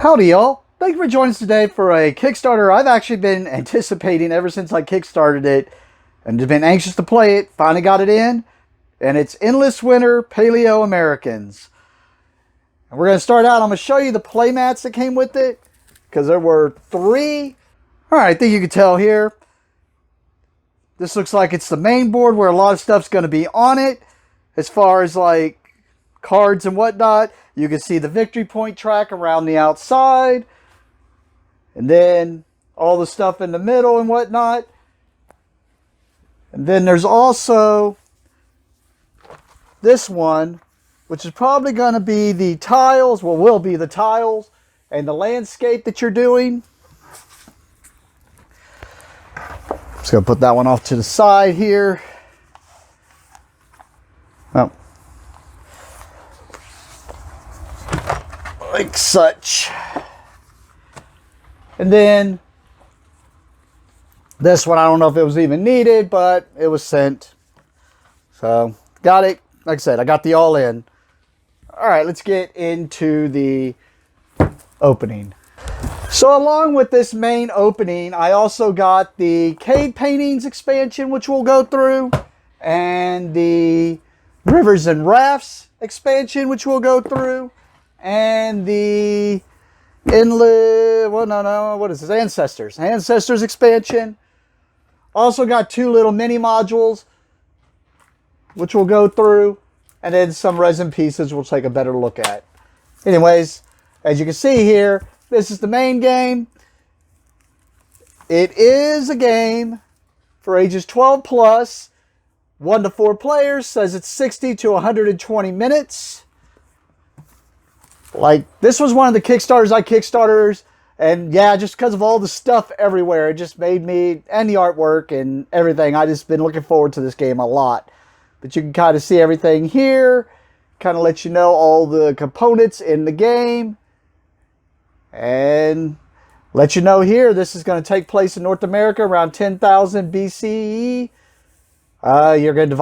Howdy y'all. Thank you for joining us today for a Kickstarter I've actually been anticipating ever since I kickstarted it and just been anxious to play it. Finally got it in, and it's Endless Winter Paleoamericans. And we're going to start out. I'm going to show you the playmats that came with it because there were 3. Alright, I think you can tell here. This looks like it's the main board where a lot of stuff's going to be on it as far as like cards and whatnot. You can see the victory point track around the outside. And then all the stuff in the middle and whatnot. And then there's also this one, which is probably going to be the tiles. Well, will be the tiles and the landscape that you're doing. Just going to put that one off to the side here. Oh. Like such. And then this one, I don't know if it was even needed, but it was sent. So got it. Like I said, I got the all in. All right, let's get into the opening. So along with this main opening, I also got the Cave Paintings expansion, which we'll go through, and the Rivers and Rafts expansion, which we'll go through, and the Ancestors expansion. Also got 2 little mini modules, which we'll go through, and then some resin pieces we'll take a better look at. Anyways, as you can see here, this is the main game. It is a game for ages 12 plus, 1 to 4 players. Says it's 60 to 120 minutes. Like, this was one of the Kickstarters I kickstarters, and yeah, just because of all the stuff everywhere, it just made me, and the artwork and everything, I just been looking forward to this game a lot. But you can kind of see everything here, kind of let you know all the components in the game, and let you know here, this is going to take place in North America around 10,000 BCE. You're going to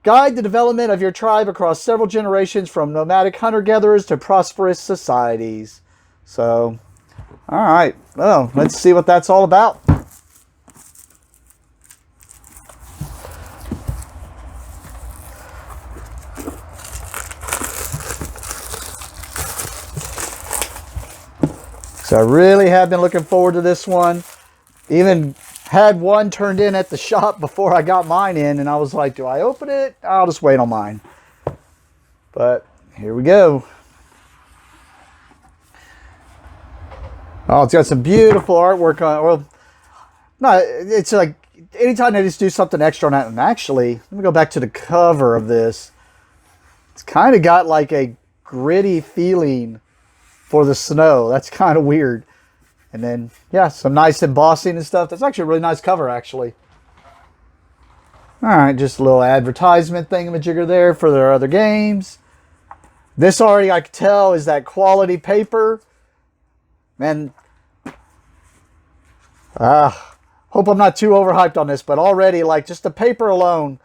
guide the development of your tribe across several generations from nomadic hunter-gatherers to prosperous societies. So, all right. Well, let's see what that's all about. So I really have been looking forward to this one. Even had one turned in at the shop before I got mine in, and I was like, do I open it? I'll just wait on mine. But here we go. Oh, it's got some beautiful artwork on it. Well, no, it's like anytime they just do something extra on that. And actually, let me go back to the cover of this. It's kind of got like a gritty feeling for the snow. That's kind of weird. And then, yeah, some nice embossing and stuff. That's actually a really nice cover, actually. All right, just a little advertisement thingamajigger there for their other games. This already, I can tell, is that quality paper. Man, hope I'm not too overhyped on this, but already, like, just the paper alone,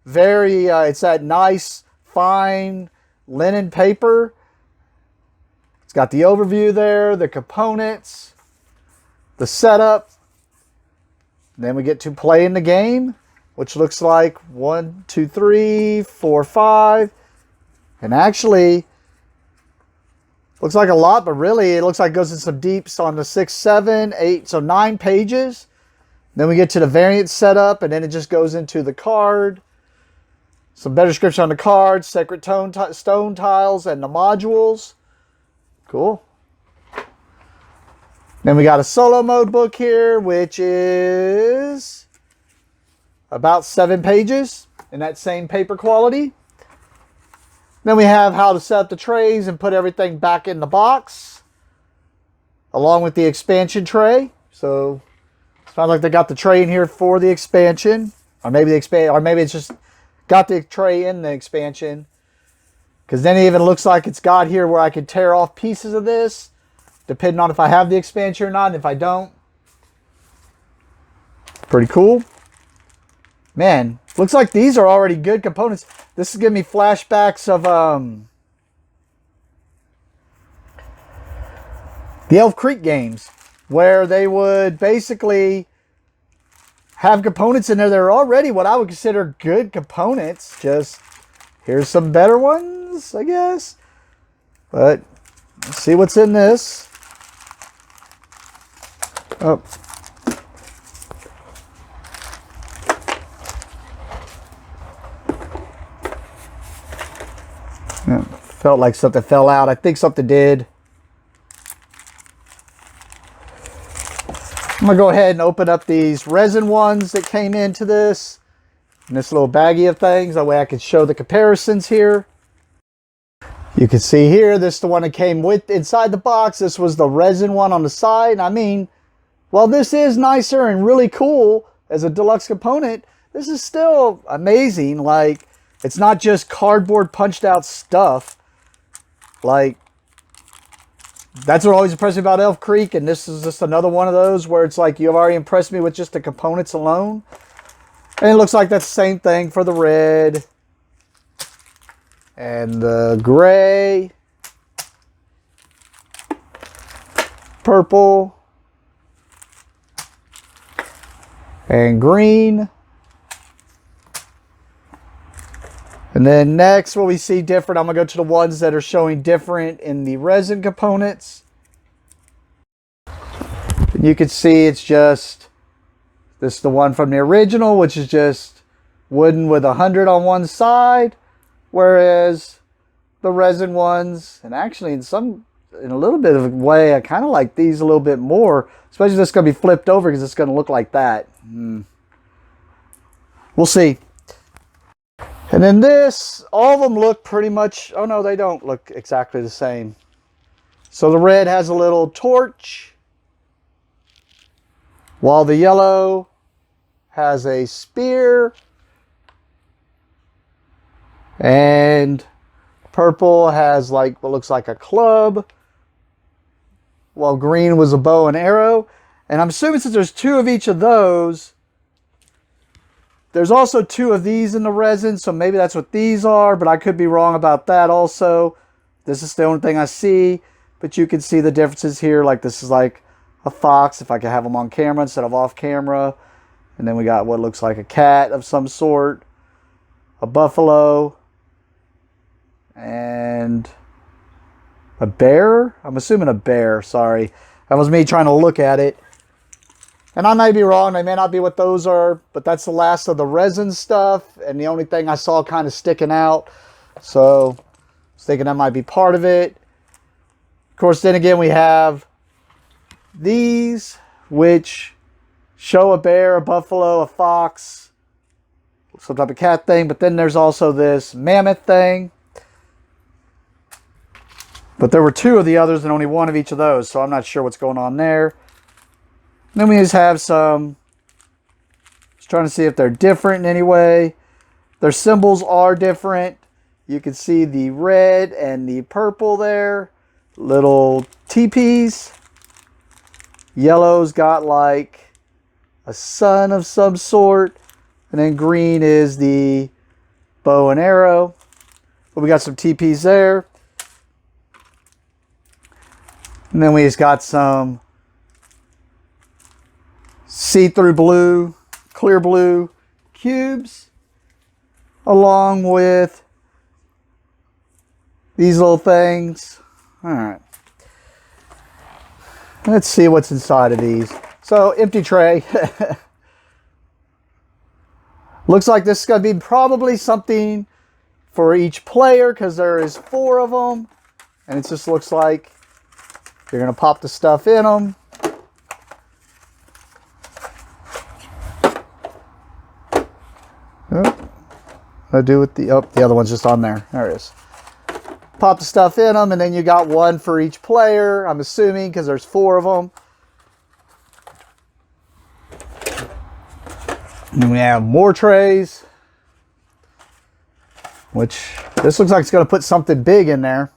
very, it's that nice, fine linen paper. It's got the overview there, the components, the setup. Then we get to play in the game, which looks like 1, 2, 3, 4, 5. And actually, looks like a lot, but really it looks like it goes in some deeps on the 6, 7, 8, so 9 pages. Then we get to the variant setup, and then it just goes into the card. Some better description on the cards, sacred stone tiles, and the modules. Cool. Then we got a solo mode book here, which is about 7 pages in that same paper quality. Then we have how to set up the trays and put everything back in the box, along with the expansion tray. So it sounds like they got the tray in here for the expansion, or maybe it's just got the tray in the expansion. Because then it even looks like it's got here where I could tear off pieces of this, depending on if I have the expansion or not. And if I don't, pretty cool. Man, looks like these are already good components. This is giving me flashbacks of the Elf Creek games, where they would basically have components in there that are already what I would consider good components. Just here's some better ones, I guess. But let's see what's in this. Oh. Yeah, felt like something fell out. I think something did. I'm going to go ahead and open up these resin ones that came into this. In this little baggie of things. That way I can show the comparisons here. You can see here, this is the one that came with inside the box. This was the resin one on the side. I mean, while this is nicer and really cool as a deluxe component, this is still amazing. Like, it's not just cardboard punched out stuff. Like, that's what always impressed me about Elf Creek, and this is just another one of those where it's like you've already impressed me with just the components alone. And it looks like that's the same thing for the red and the gray, purple, and green. And then next, what we see different, I'm going to go to the ones that are showing different in the resin components. And you can see it's just, this is the one from the original, which is just wooden with 100 on one side. Whereas the resin ones, and actually in a little bit of a way, I kind of like these a little bit more. Especially if this is going to be flipped over because it's going to look like that. We'll see. And then this, all of them look pretty much, oh no, they don't look exactly the same. So the red has a little torch, while the yellow has a spear, and purple has like what looks like a club, while green was a bow and arrow. And I'm assuming since there's two of each of those, there's also two of these in the resin, so maybe that's what these are, but I could be wrong about that also. This is the only thing I see, but you can see the differences here. Like this is like a fox, if I could have them on camera instead of off camera. And then we got what looks like a cat of some sort, a buffalo, and a bear. I'm assuming a bear, sorry. That was me trying to look at it. And I may be wrong, they may not be what those are, but that's the last of the resin stuff, and the only thing I saw kind of sticking out. So, I was thinking that might be part of it. Of course, then again, we have these, which show a bear, a buffalo, a fox, some type of cat thing, but then there's also this mammoth thing. But there were two of the others and only one of each of those, so I'm not sure what's going on there. Then we just have some, just trying to see if they're different in any way. Their symbols are different. You can see the red and the purple there. Little teepees. Yellow's got like a sun of some sort. And then green is the bow and arrow. But we got some teepees there. And then we just got some see-through blue, clear blue cubes, along with these little things. All right. Let's see what's inside of these. So, empty tray. Looks like this is going to be probably something for each player because there is 4 of them. And it just looks like you're going to pop the stuff in them. I do with the, oh, the other one's just on there. There it is. Pop the stuff in them, and then you got one for each player, I'm assuming, because there's 4 of them. And then we have more trays, which this looks like it's going to put something big in there.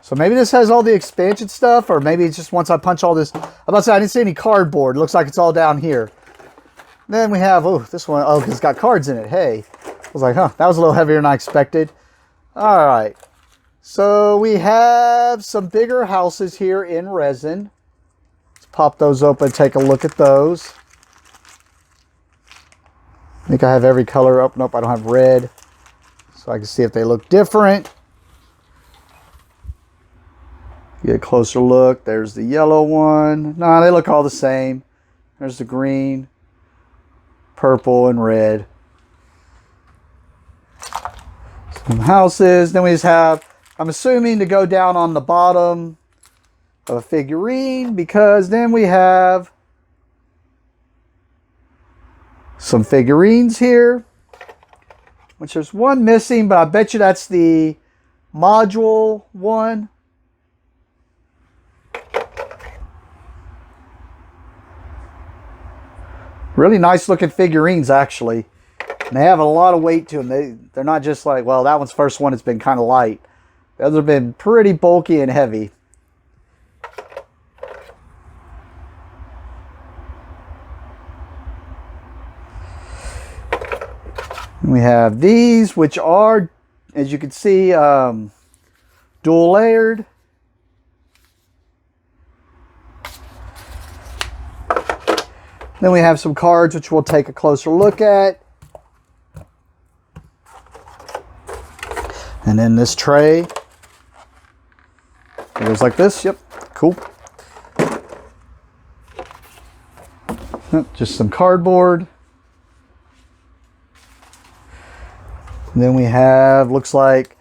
So maybe this has all the expansion stuff, or maybe it's just once I punch all this. I'm about to say, I didn't see any cardboard. It looks like it's all down here. Then we have, oh, this one, oh, because it's got cards in it. Hey. I was like, huh, that was a little heavier than I expected. All right. So we have some bigger houses here in resin. Let's pop those open, take a look at those. I think I have every color up. Nope, I don't have red. So I can see if they look different. Get a closer look. There's the yellow one. No, they look all the same. There's the green, purple, and red. Some houses. Then we just have, I'm assuming, to go down on the bottom of a figurine, because then we have some figurines here, which there's one missing, but I bet you that's the module one. Really nice looking figurines, actually. And they have a lot of weight to them. They're not just like, well, that one's the first one, it's been kind of light. The others have been pretty bulky and heavy. We have these, which are, as you can see, dual layered. Then we have some cards, which we'll take a closer look at. And then this tray. It goes like this. Yep, cool. Just some cardboard. And then we have, looks like,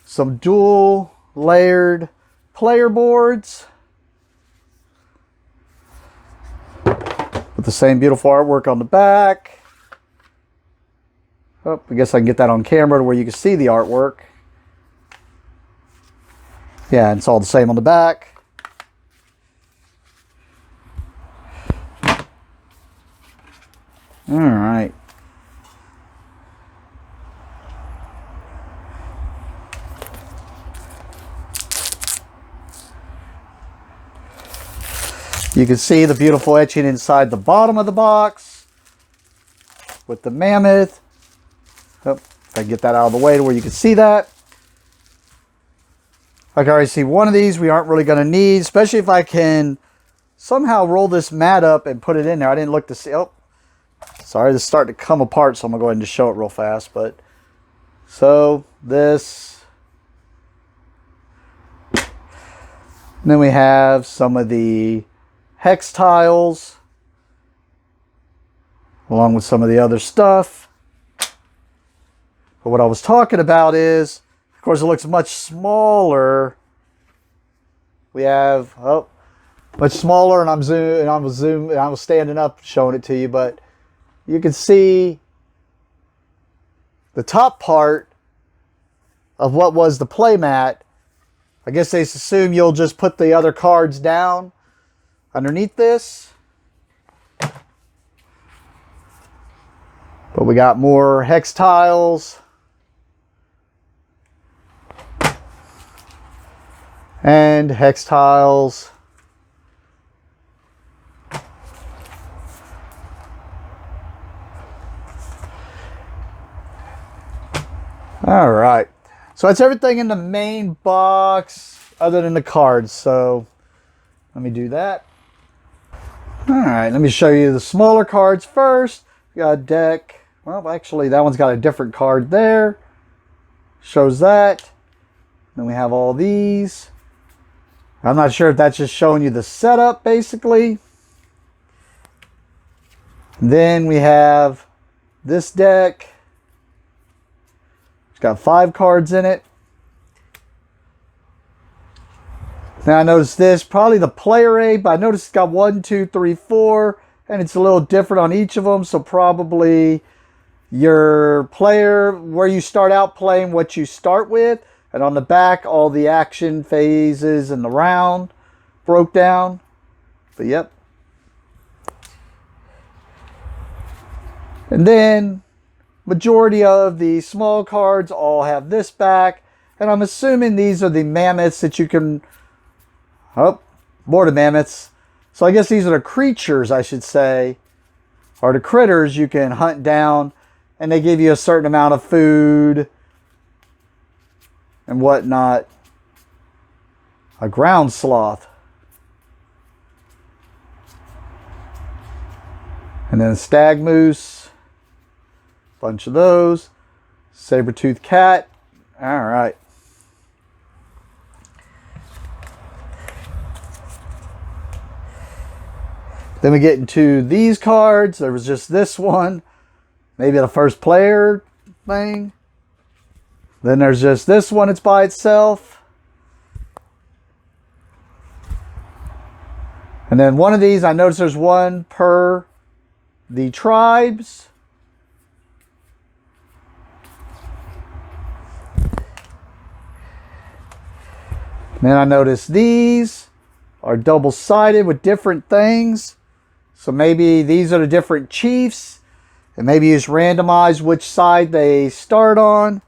some dual layered player boards with the same beautiful artwork on the back. Oh, I guess I can get that on camera to where you can see the artwork. Yeah, and it's all the same on the back. All right. You can see the beautiful etching inside the bottom of the box with the mammoth. Oh, if I can get that out of the way to where you can see that. I can already see one of these we aren't really going to need, especially if I can somehow roll this mat up and put it in there. I didn't look to see. Oh, sorry, this is starting to come apart, so I'm going to go ahead and just show it real fast. But so this. And then we have some of the hex tiles along with some of the other stuff. But what I was talking about is, of course, it looks much smaller. We have, oh, much smaller, and I was standing up showing it to you, but you can see the top part of what was the playmat. I guess they assume you'll just put the other cards down underneath this. But we got more hex tiles. And hex tiles. All right. So that's everything in the main box other than the cards. So let me do that. All right, let me show you the smaller cards first. We got a deck. Well, actually, that one's got a different card there. Shows that. Then we have all these. I'm not sure if that's just showing you the setup, basically. Then we have this deck. It's got 5 cards in it. Now I noticed this, probably the player aid, but I noticed it's got 1, 2, 3, 4, and it's a little different on each of them. So probably your player, where you start out playing, what you start with. And on the back, all the action phases and the round broke down. But yep. And then majority of the small cards all have this back. And I'm assuming these are the mammoths that you can... Oh, more the mammoths. So I guess these are the creatures, I should say. Or the critters you can hunt down. And they give you a certain amount of food. and whatnot. A ground sloth. And then a stag moose. Bunch of those. Saber-toothed cat. All right. Then we get into these cards. There was just this one. Maybe the first player thing. Then there's just this one. It's by itself. And then one of these, I noticed there's one per the tribes. And then I noticed these are double-sided with different things. So maybe these are the different chiefs. And maybe you just randomize which side they start on.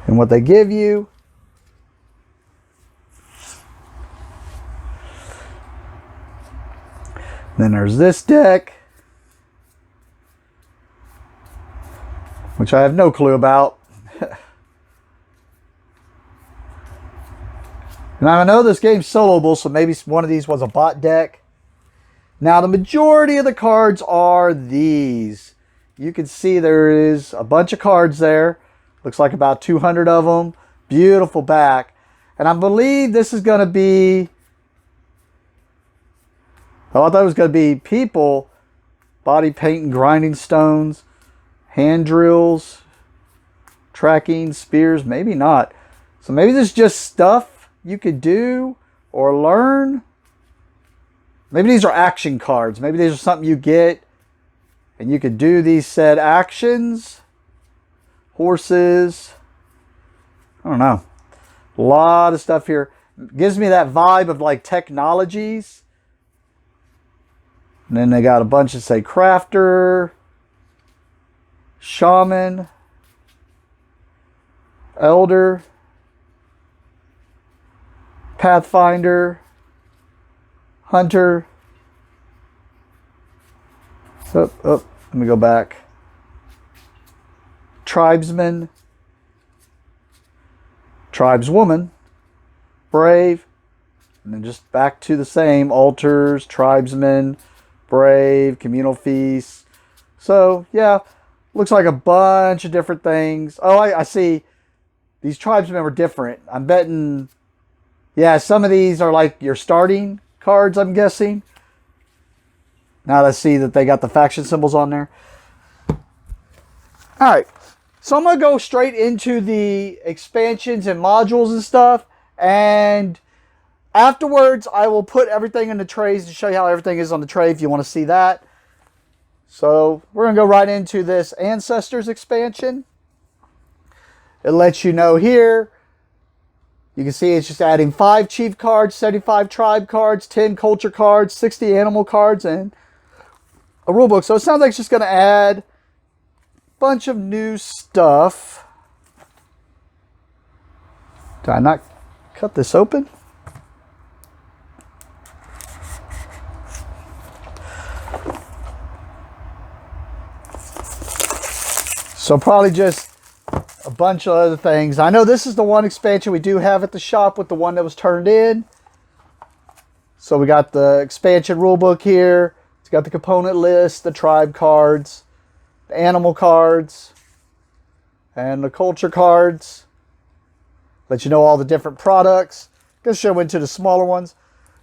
And what they give you. Then there's this deck, which I have no clue about. And I know this game's soloable, so maybe one of these was a bot deck. Now, the majority of the cards are these. You can see there is a bunch of cards there. Looks like about 200 of them. Beautiful back. And I believe this is going to be... Oh, I thought it was going to be people. Body painting, grinding stones, hand drills, tracking, spears. Maybe not. So maybe this is just stuff you could do or learn. Maybe these are action cards. Maybe these are something you get and you could do these said actions. Horses. I don't know. A lot of stuff here. Gives me that vibe of like technologies. And then they got a bunch of say crafter, shaman, elder, pathfinder, hunter. Let me go back. Tribesman, tribeswoman, brave, and then just back to the same. Altars, tribesmen, brave, communal feasts. So, yeah, looks like a bunch of different things. Oh, I see. These tribesmen were different. I'm betting, yeah, some of these are like your starting cards, I'm guessing. Now let's see that they got the faction symbols on there. All right. So I'm going to go straight into the expansions and modules and stuff. And afterwards, I will put everything in the trays to show you how everything is on the tray if you want to see that. So we're going to go right into this Ancestors expansion. It lets you know here. You can see it's just adding 5 chief cards, 75 tribe cards, 10 culture cards, 60 animal cards, and a rulebook. So it sounds like it's just going to add a bunch of new stuff. Did I not cut this open? So probably just a bunch of other things. I know this is the one expansion we do have at the shop with the one that was turned in. So we got the expansion rulebook here. It's got the component list, the tribe cards, the animal cards, and the culture cards. Let you know all the different products. Gonna show into the smaller ones.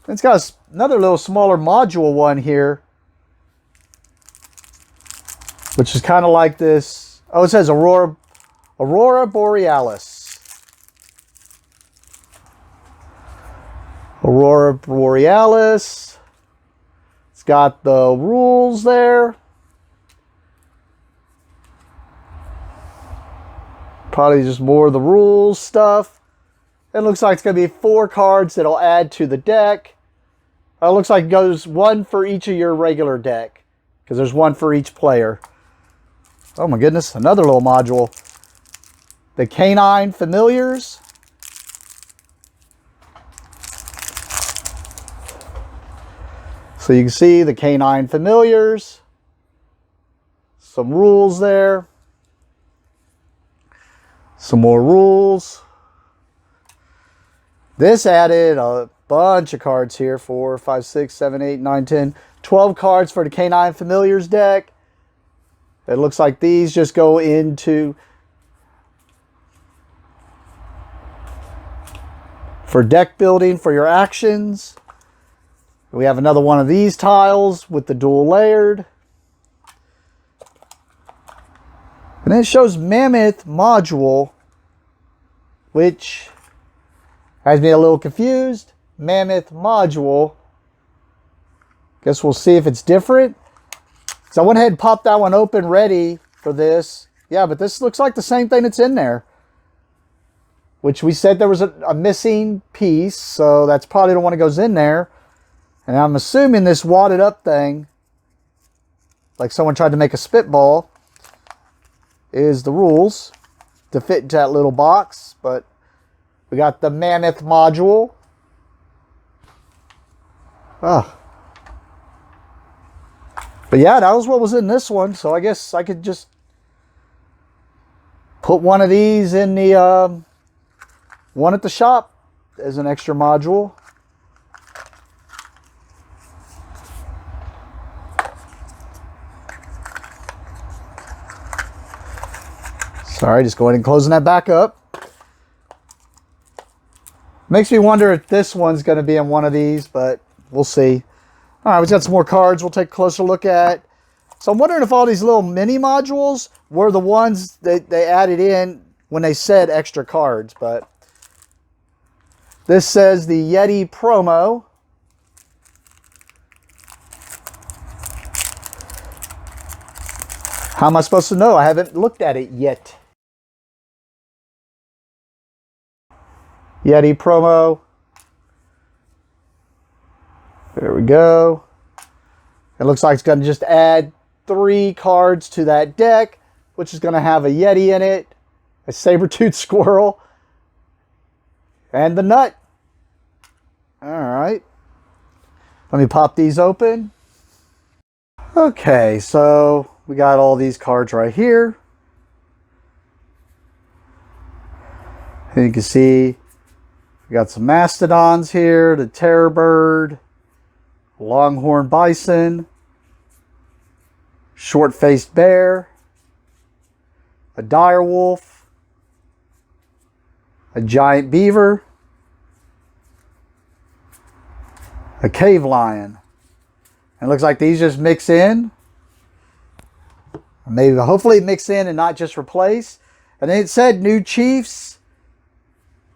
And it's got another little smaller module one here, which is kind of like this. Oh, it says Aurora Borealis. Aurora Borealis. It's got the rules there. Probably just more of the rules stuff. It looks like it's going to be 4 cards that'll add to the deck. It looks like it goes 1 for each of your regular deck, because there's 1 for each player. Oh my goodness, another little module. The Canine Familiars. So you can see the Canine Familiars. some rules there. Some more rules. This added a bunch of cards here. 4, 5, 6, 7, 8, 9, 10, 12 cards for the Canine Familiars deck. It looks like these just go into for deck building for your actions. We have another one of these tiles with the dual layered. And then it shows Mammoth Module, which has me a little confused. Mammoth Module. Guess we'll see if it's different. So I went ahead and popped that one open ready for this. Yeah, but this looks like the same thing that's in there. Which we said there was a missing piece. So that's probably the one that goes in there. And I'm assuming this wadded up thing, like someone tried to make a spitball, is the rules to fit into that little box. But we got the Mammoth Module. Ah. But yeah, that was what was in this one. So I guess I could just put one of these in the one at the shop as an extra module. Sorry, just go ahead and closing that back up. Makes me wonder if this one's going to be in one of these, but we'll see. All right, we've got some more cards we'll take a closer look at. So I'm wondering if all these little mini modules were the ones that they added in when they said extra cards. But this says the Yeti promo. How am I supposed to know? I haven't looked at it yet. Yeti promo. There we go. It looks like it's going to just add 3 cards to that deck, which is going to have a Yeti in it, a saber-toothed squirrel, and the nut. All right. Let me pop these open. Okay, so we got all these cards right here. And you can see we got some mastodons here, the terror bird, longhorn bison, short-faced bear, a dire wolf, a giant beaver, a cave lion. And it looks like these just mix in. Maybe hopefully mix in and not just replace. And then it said new chiefs.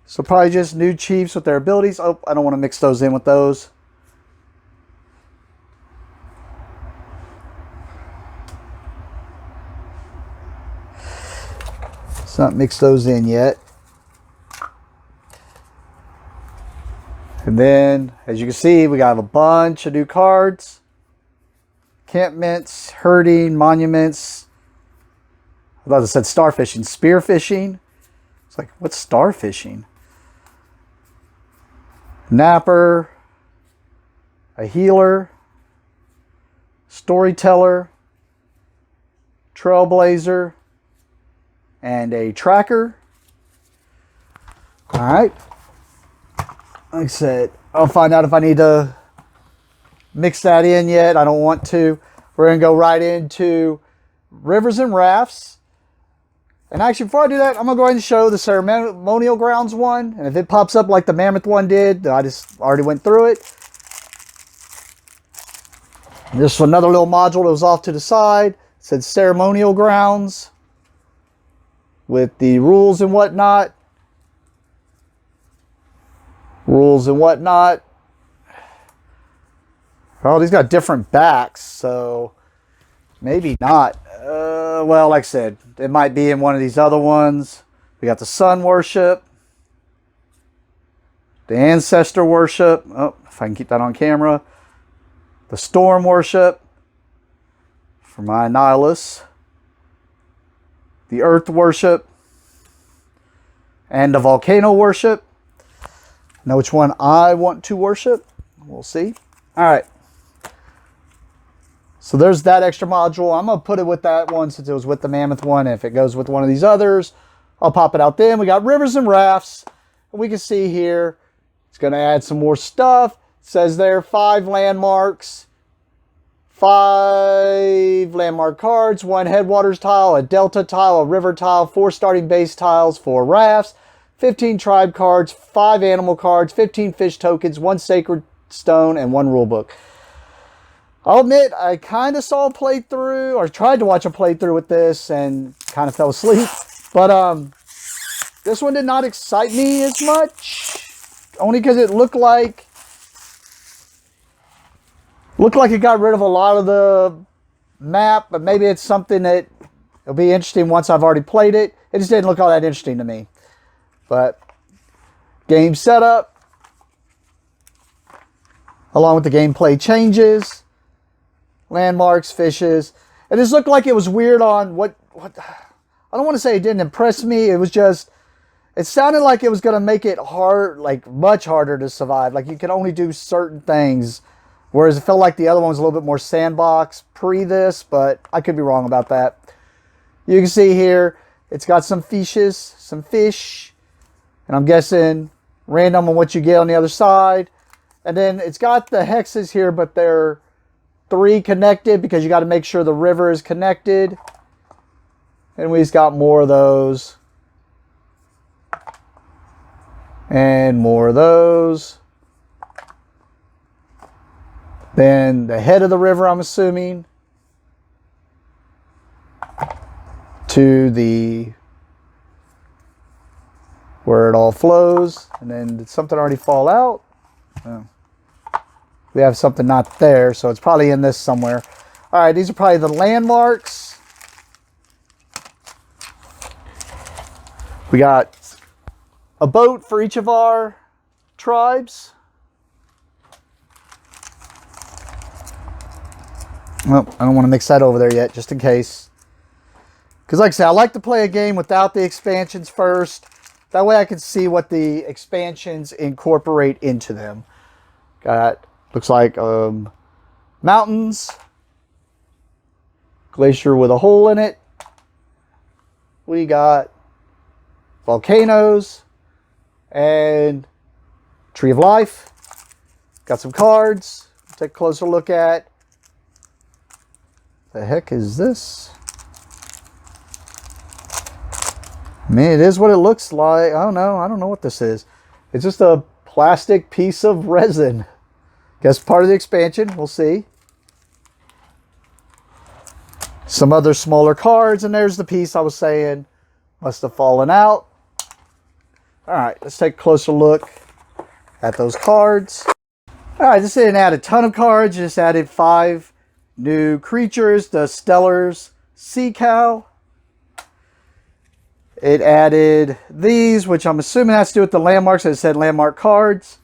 So probably just new chiefs with their abilities. Oh, I don't want to mix those in with those. Let's not mix those in yet. And then, as you can see, we got a bunch of new cards. Encampments, herding, monuments. I thought it said starfishing. Spearfishing. It's like, what's starfishing? Napper, a healer, storyteller, trailblazer, and a tracker. All right. Like I said, I'll find out if I need to mix that in yet. I don't want to. We're going to go right into rivers and rafts. And actually, before I do that, I'm going to go ahead and show the ceremonial grounds one. And if it pops up like the mammoth one did, I just already went through it. This is another little module that was off to the side. It said ceremonial grounds with the rules and whatnot. Rules and whatnot. Oh, these got different backs, so maybe not. Well, like I said, it might be in one of these other ones. We got the sun worship, the ancestor worship. Oh, if I can keep that on camera. The storm worship for my nihilus. The earth worship. And the volcano worship. Know which one I want to worship. We'll see. All right. So there's that extra module. I'm going to put it with that one since it was with the Mammoth one. If it goes with one of these others, I'll pop it out then. We got rivers and rafts. And we can see here, it's going to add some more stuff. It says there 5 landmarks, 5 landmark cards, 1 headwaters tile, a delta tile, a river tile, 4 starting base tiles, 4 rafts, 15 tribe cards, 5 animal cards, 15 fish tokens, 1 sacred stone, and 1 rule book. I'll admit, I kind of saw a playthrough, or tried to watch a playthrough with this, and kind of fell asleep. But this one did not excite me as much, only because it looked like it got rid of a lot of the map, but maybe it's something that it'll be interesting once I've already played it. It just didn't look all that interesting to me. But game setup, along with the gameplay changes, landmarks, fishes. It just looked like it was weird on what I don't want to say it didn't impress me. It was just, it sounded like it was going to make it hard, like much harder to survive. Like you could only do certain things. Whereas it felt like the other one was a little bit more sandbox pre this, but I could be wrong about that. You can see here, it's got some fishes, some fish. And I'm guessing random on what you get on the other side. And then it's got the hexes here, but they're 3 connected because you got to make sure the river is connected. And we've got more of those. And more of those. Then the head of the river, I'm assuming, to the where it all flows. And then did something already fall out? Oh. We have something not there, so it's probably in this somewhere. All right, these are probably the landmarks. We got a boat for each of our tribes. Well, I don't want to mix that over there yet, just in case. Because like I said, I like to play a game without the expansions first. That way I can see what the expansions incorporate into them. Got, looks like mountains. Glacier with a hole in it. We got volcanoes. And Tree of Life. Got some cards. Take a closer look at. The heck is this? I mean, it is what it looks like. I don't know what this is. It's just a plastic piece of resin. Guess part of the expansion. We'll see. Some other smaller cards, and there's the piece I was saying must have fallen out. All right, let's take a closer look at those cards. All right, this didn't add a ton of cards. Just added 5 new creatures. The Stellar's Sea Cow. It added these, which I'm assuming has to do with the landmarks. It said landmark cards.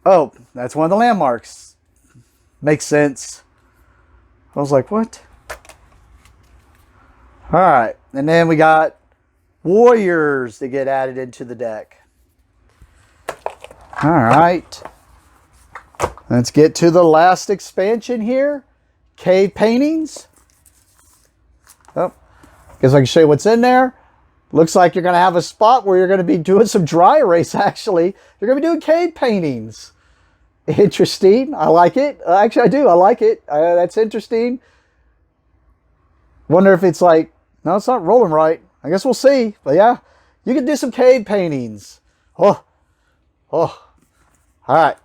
Oh, that's one of the landmarks. Makes sense. I was like, what? All right, and then we got warriors that get added into the deck. All right. Let's get to the last expansion here. Cave paintings. Oh, guess I can show you what's in there. Looks like you're going to have a spot where you're going to be doing some dry erase, actually. You're going to be doing cave paintings. Interesting. I like it. Actually, I do. I like it. That's interesting. Wonder if it's like, no, it's not rolling right. I guess we'll see. But yeah, you can do some cave paintings. Oh. All right.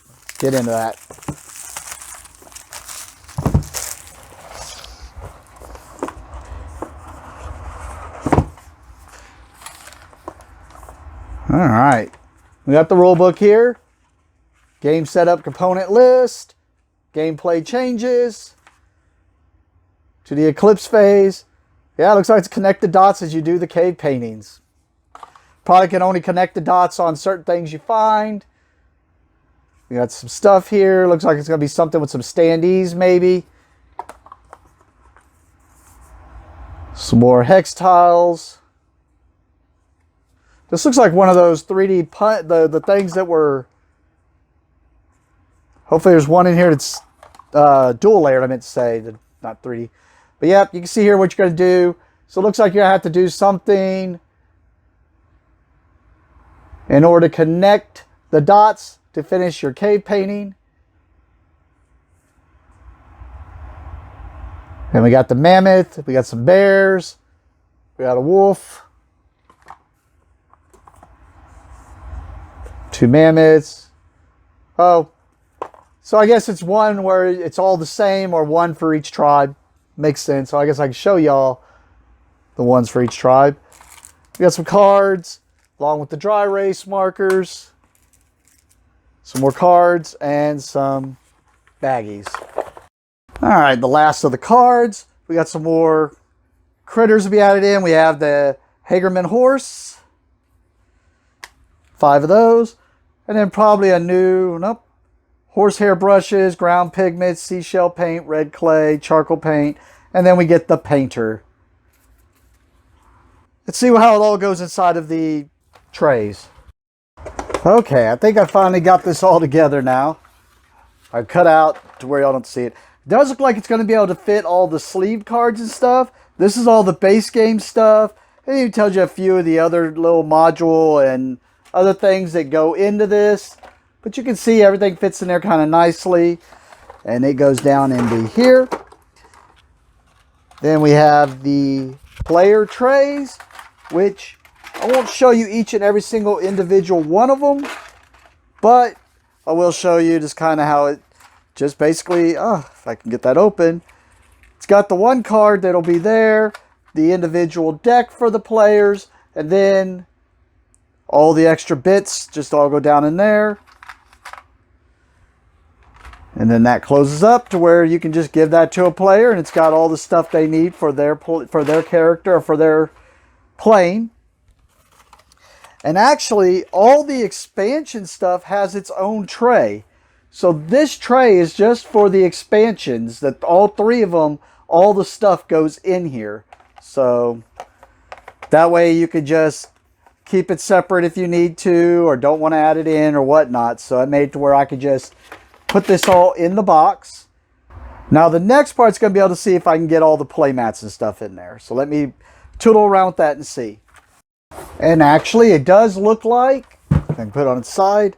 Let's get into that. All right. We got the rule book here. Game setup component list. Gameplay changes. To the eclipse phase. Yeah, it looks like it's connect the dots as you do the cave paintings. Probably can only connect the dots on certain things you find. We got some stuff here. Looks like it's going to be something with some standees, maybe. Some more hex tiles. This looks like one of those 3D the things that were... Hopefully there's one in here that's dual layered, I meant to say, not 3D. But yeah, you can see here what you're going to do. So it looks like you're going to have to do something in order to connect the dots to finish your cave painting. And we got the mammoth, we got some bears, we got a wolf, 2 mammoths. Oh, so I guess it's one where it's all the same, or one for each tribe. Makes sense. So I guess I can show y'all the ones for each tribe. We got some cards along with the dry erase markers, some more cards, and some baggies. All right, the last of the cards. We got some more critters to be added in. We have the Hagerman horse, 5 of those, and then probably a new, nope, horsehair brushes, ground pigments, seashell paint, red clay, charcoal paint, and then we get the painter. Let's see how it all goes inside of the trays. Okay, I think I finally got this all together now. I've cut out to where y'all don't see it. It does look like it's going to be able to fit all the sleeve cards and stuff. This is all the base game stuff. It even tells you a few of the other little module and other things that go into this. But you can see everything fits in there kind of nicely. And it goes down into here. Then we have the player trays, which I won't show you each and every single individual one of them. But I will show you just kind of how it just basically, if I can get that open, it's got the one card that'll be there, the individual deck for the players, and then all the extra bits just all go down in there. And then that closes up to where you can just give that to a player, and it's got all the stuff they need for their character or for their playing. And actually, all the expansion stuff has its own tray. So this tray is just for the expansions, that all 3 of them, all the stuff goes in here. So that way you could just keep it separate if you need to, or don't want to add it in or whatnot. So I made it to where I could just put this all in the box. Now the next part's going to be able to see if I can get all the play mats and stuff in there. So let me tootle around with that and see. And actually it does look like, I can put it on its side.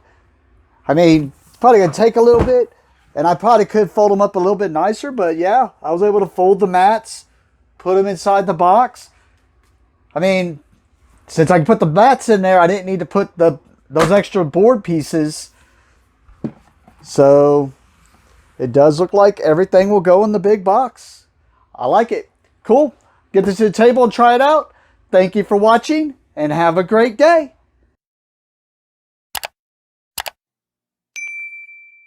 I mean, it's probably going to take a little bit, and I probably could fold them up a little bit nicer, but yeah, I was able to fold the mats, put them inside the box. I mean, since I can put the mats in there, I didn't need to put those extra board pieces. So it does look like everything will go in the big box. I like it. Cool. Get this to the table and try it out. Thank you for watching, and have a great day.